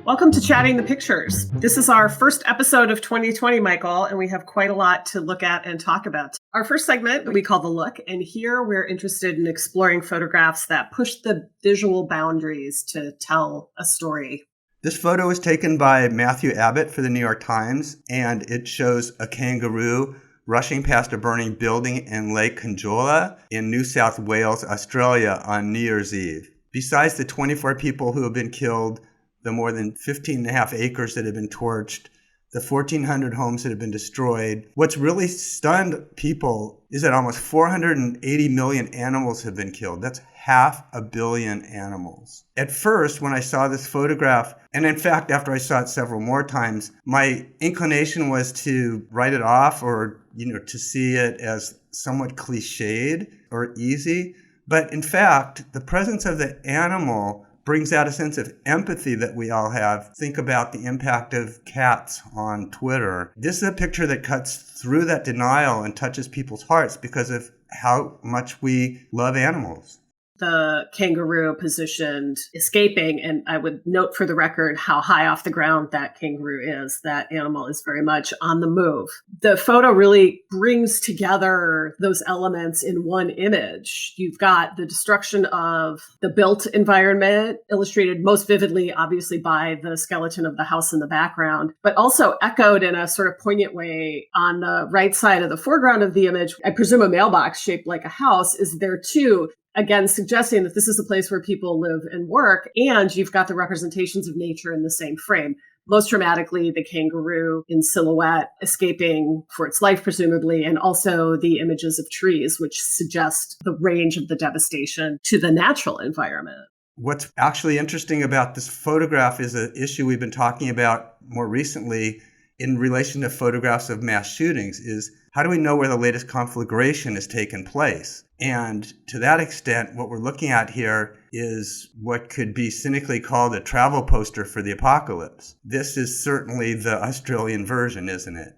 Welcome to Chatting the Pictures. This is our first episode of 2020, Michael, and we have quite a lot to look at and talk about. Our first segment we call The Look, and here we're interested in exploring photographs that push the visual boundaries to tell a story. This photo was taken by Matthew Abbott for the New York Times, and it shows a kangaroo rushing past a burning building in Lake Conjola in New South Wales, Australia on New Year's Eve. Besides the 24 people who have been killed, the more than 15.5 acres that have been torched, the 1,400 homes that have been destroyed. What's really stunned people is that almost 480 million animals have been killed. That's 500 million animals. At first, when I saw this photograph, and in fact, after I saw it several more times, my inclination was to write it off or, to see it as somewhat cliched or easy. But in fact, the presence of the animal brings out a sense of empathy that we all have. Think about the impact of cats on Twitter. This is a picture that cuts through that denial and touches people's hearts because of how much we love animals. The kangaroo positioned escaping, and I would note for the record how high off the ground that kangaroo is. That animal is very much on the move. The photo really brings together those elements in one image. You've got the destruction of the built environment, illustrated most vividly, obviously, by the skeleton of the house in the background, but also echoed in a sort of poignant way on the right side of the foreground of the image. I presume a mailbox shaped like a house is there too, again, suggesting that this is a place where people live and work, and you've got the representations of nature in the same frame. Most dramatically, the kangaroo in silhouette escaping for its life, presumably, and also the images of trees, which suggest the range of the devastation to the natural environment. What's actually interesting about this photograph is an issue we've been talking about more recently in relation to photographs of mass shootings is how do we know where the latest conflagration has taken place? And to that extent, what we're looking at here is what could be cynically called a travel poster for the apocalypse. This is certainly the Australian version, isn't it?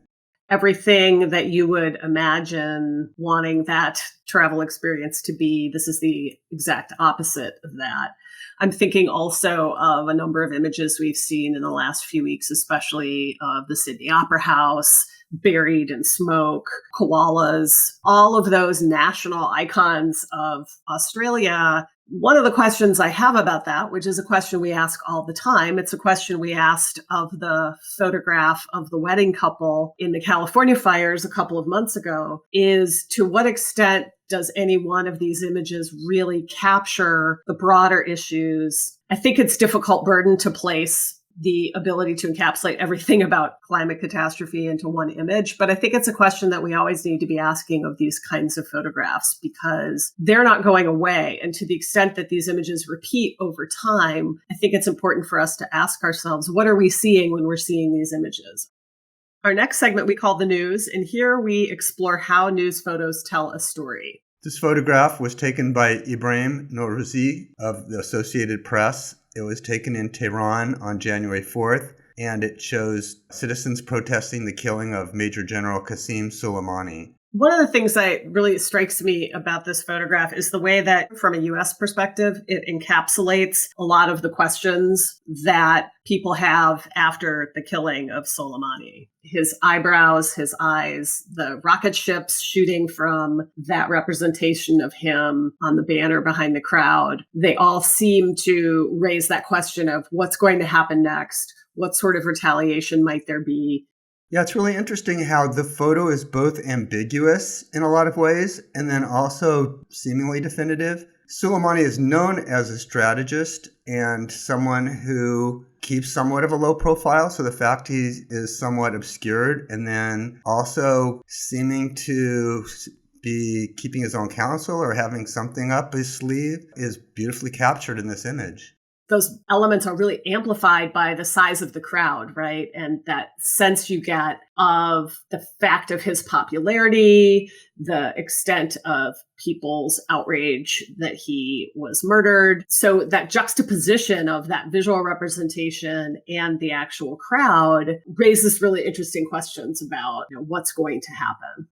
Everything that you would imagine wanting that travel experience to be, this is the exact opposite of that. I'm thinking also of a number of images we've seen in the last few weeks, especially of the Sydney Opera House, buried in smoke, koalas, all of those national icons of Australia. One of the questions I have about that, which is a question we ask all the time, it's a question we asked of the photograph of the wedding couple in the California fires a couple of months ago, is to what extent does any one of these images really capture the broader issues? I think it's a difficult burden to place the ability to encapsulate everything about climate catastrophe into one image. But I think it's a question that we always need to be asking of these kinds of photographs because they're not going away. And to the extent that these images repeat over time, I think it's important for us to ask ourselves, what are we seeing when we're seeing these images? Our next segment we call The News, and here we explore how news photos tell a story. This photograph was taken by Ibrahim Norouzi of the Associated Press. It was taken in Tehran on January 4th, and it shows citizens protesting the killing of Major General Qasem Suleimani. One of the things that really strikes me about this photograph is the way that, from a U.S. perspective, it encapsulates a lot of the questions that people have after the killing of Soleimani. His eyebrows, his eyes, the rocket ships shooting from that representation of him on the banner behind the crowd, they all seem to raise that question of what's going to happen next, what sort of retaliation might there be. Yeah, it's really interesting how the photo is both ambiguous in a lot of ways and then also seemingly definitive. Soleimani is known as a strategist and someone who keeps somewhat of a low profile. So the fact he is somewhat obscured and then also seeming to be keeping his own counsel or having something up his sleeve is beautifully captured in this image. Those elements are really amplified by the size of the crowd, right? And that sense you get of the fact of his popularity, the extent of people's outrage that he was murdered. So that juxtaposition of that visual representation and the actual crowd raises really interesting questions about what's going to happen.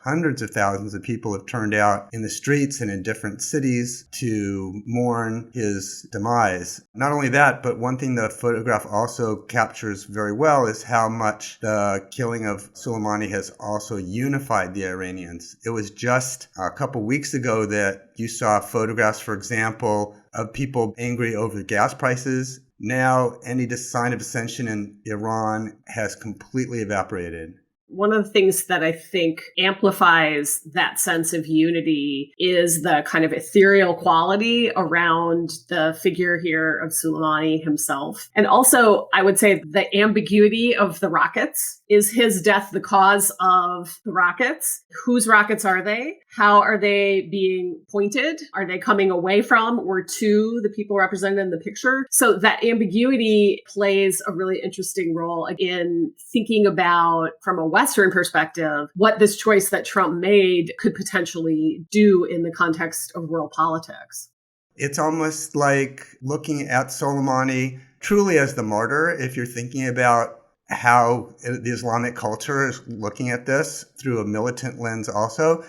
Hundreds of thousands of people have turned out in the streets and in different cities to mourn his demise. Not only that, but one thing the photograph also captures very well is how much the killing of Suleimani has also unified the Iranians. It was just a couple weeks ago that you saw photographs, for example, of people angry over gas prices. Now, any sign of dissension in Iran has completely evaporated. One of the things that I think amplifies that sense of unity is the kind of ethereal quality around the figure here of Suleimani himself. And also, I would say the ambiguity of the rockets. Is his death the cause of the rockets? Whose rockets are they? How are they being pointed? Are they coming away from or to the people represented in the picture? So that ambiguity plays a really interesting role in thinking about, from a Western perspective, what this choice that Trump made could potentially do in the context of world politics. It's almost like looking at Soleimani truly as the martyr, if you're thinking about how the Islamic culture is looking at this through a militant lens also.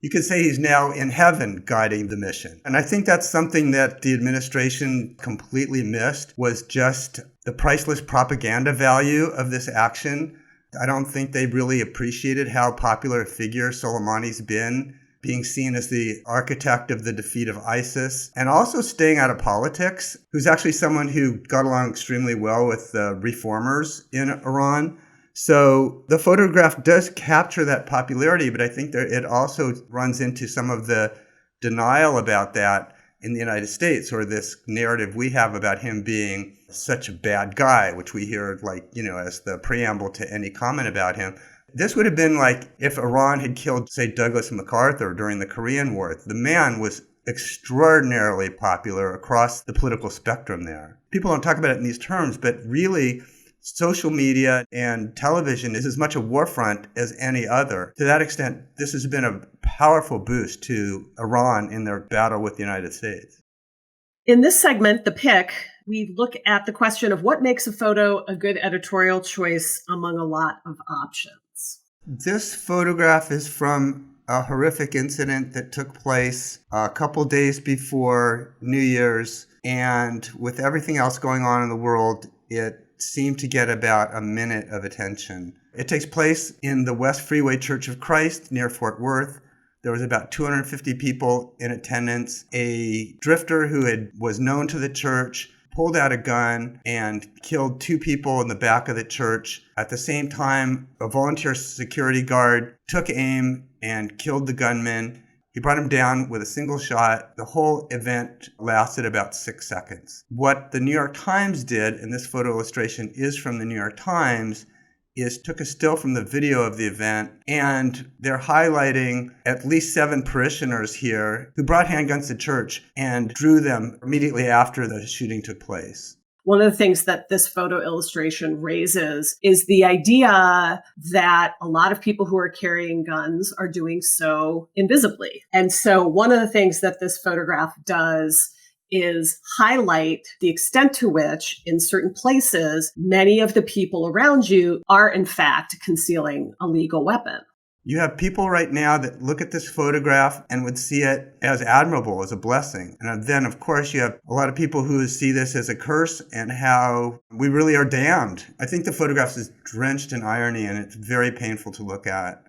You could say he's now in heaven guiding the mission. And I think that's something that the administration completely missed, was just the priceless propaganda value of this action. I don't think they really appreciated how popular a figure Soleimani's been, being seen as the architect of the defeat of ISIS, and also staying out of politics, who's actually someone who got along extremely well with the reformers in Iran. So the photograph does capture that popularity, but I think that it also runs into some of the denial about that in the United States, or this narrative we have about him being such a bad guy, which we hear as the preamble to any comment about him. This would have been like if Iran had killed, say, Douglas MacArthur during the Korean War. The man was extraordinarily popular across the political spectrum there. People don't talk about it in these terms, but really, social media and television is as much a war front as any other. To that extent, this has been a powerful boost to Iran in their battle with the United States. In this segment, The Pick, we look at the question of what makes a photo a good editorial choice among a lot of options. This photograph is from a horrific incident that took place a couple days before New Year's, and with everything else going on in the world, it seemed to get about a minute of attention. It takes place in the West Freeway Church of Christ near Fort Worth. There was about 250 people in attendance. A drifter who was known to the church pulled out a gun and killed 2 people in the back of the church. At the same time, a volunteer security guard took aim and killed the gunman. He brought him down with a single shot. The whole event lasted about 6 seconds. What the New York Times did, and this photo illustration is from the New York Times, is took a still from the video of the event, and they're highlighting at least 7 parishioners here who brought handguns to church and drew them immediately after the shooting took place. One of the things that this photo illustration raises is the idea that a lot of people who are carrying guns are doing so invisibly. And so one of the things that this photograph does is highlight the extent to which, in certain places, many of the people around you are, in fact, concealing a legal weapon. You have people right now that look at this photograph and would see it as admirable, as a blessing. And then, of course, you have a lot of people who see this as a curse and how we really are damned. I think the photograph is drenched in irony, and it's very painful to look at.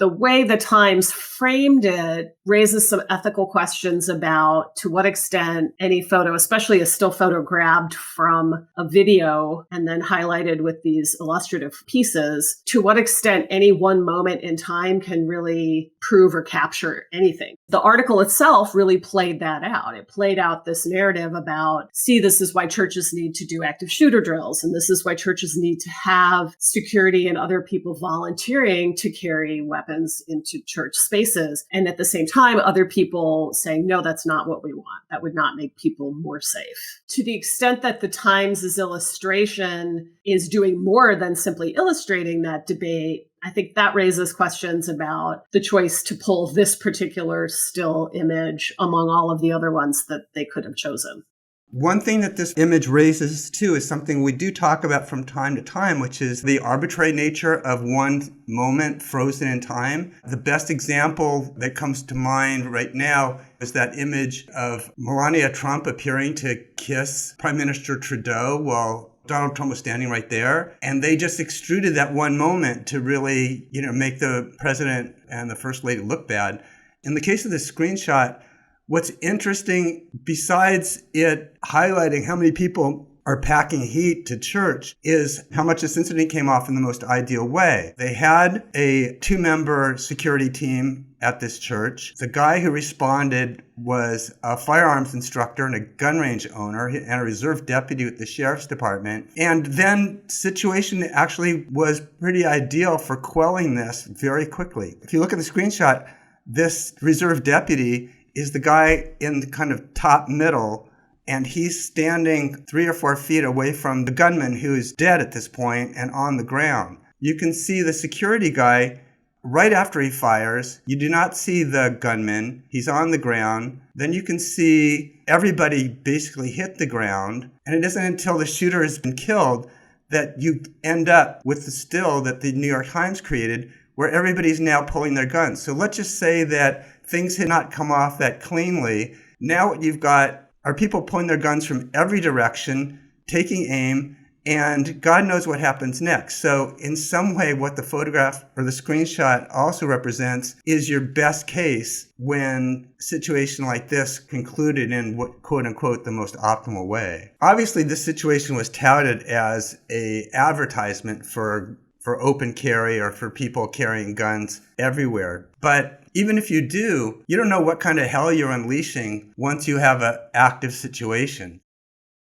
The way the Times framed it raises some ethical questions about to what extent any photo, especially a still photo grabbed from a video and then highlighted with these illustrative pieces, to what extent any one moment in time can really prove or capture anything. The article itself really played that out. It played out this narrative about, see, this is why churches need to do active shooter drills, and this is why churches need to have security and other people volunteering to carry weapons into church spaces. And at the same time, other people saying, no, that's not what we want. That would not make people more safe. To the extent that the Times' illustration is doing more than simply illustrating that debate, I think that raises questions about the choice to pull this particular still image among all of the other ones that they could have chosen. One thing that this image raises, too, is something we do talk about from time to time, which is the arbitrary nature of one moment frozen in time. The best example that comes to mind right now is that image of Melania Trump appearing to kiss Prime Minister Trudeau while Donald Trump was standing right there. And they just extruded that one moment to really, make the president and the first lady look bad. In the case of this screenshot, what's interesting, besides it highlighting how many people are packing heat to church, is how much this incident came off in the most ideal way. They had a 2-member security team at this church. The guy who responded was a firearms instructor and a gun range owner and a reserve deputy with the sheriff's department. And then situation actually was pretty ideal for quelling this very quickly. If you look at the screenshot, this reserve deputy is the guy in the kind of top middle, and he's standing 3 or 4 feet away from the gunman who is dead at this point and on the ground. You can see the security guy right after he fires. You do not see the gunman. He's on the ground. Then you can see everybody basically hit the ground, and it isn't until the shooter has been killed that you end up with the still that the New York Times created, where everybody's now pulling their guns. So let's just say that things had not come off that cleanly. Now what you've got are people pulling their guns from every direction, taking aim, and God knows what happens next. So in some way, what the photograph or the screenshot also represents is your best case when a situation like this concluded in what, quote unquote, the most optimal way. Obviously, this situation was touted as an advertisement for open carry or for people carrying guns everywhere. But even if you do, you don't know what kind of hell you're unleashing once you have an active situation.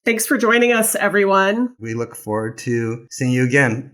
Thanks for joining us, everyone. We look forward to seeing you again.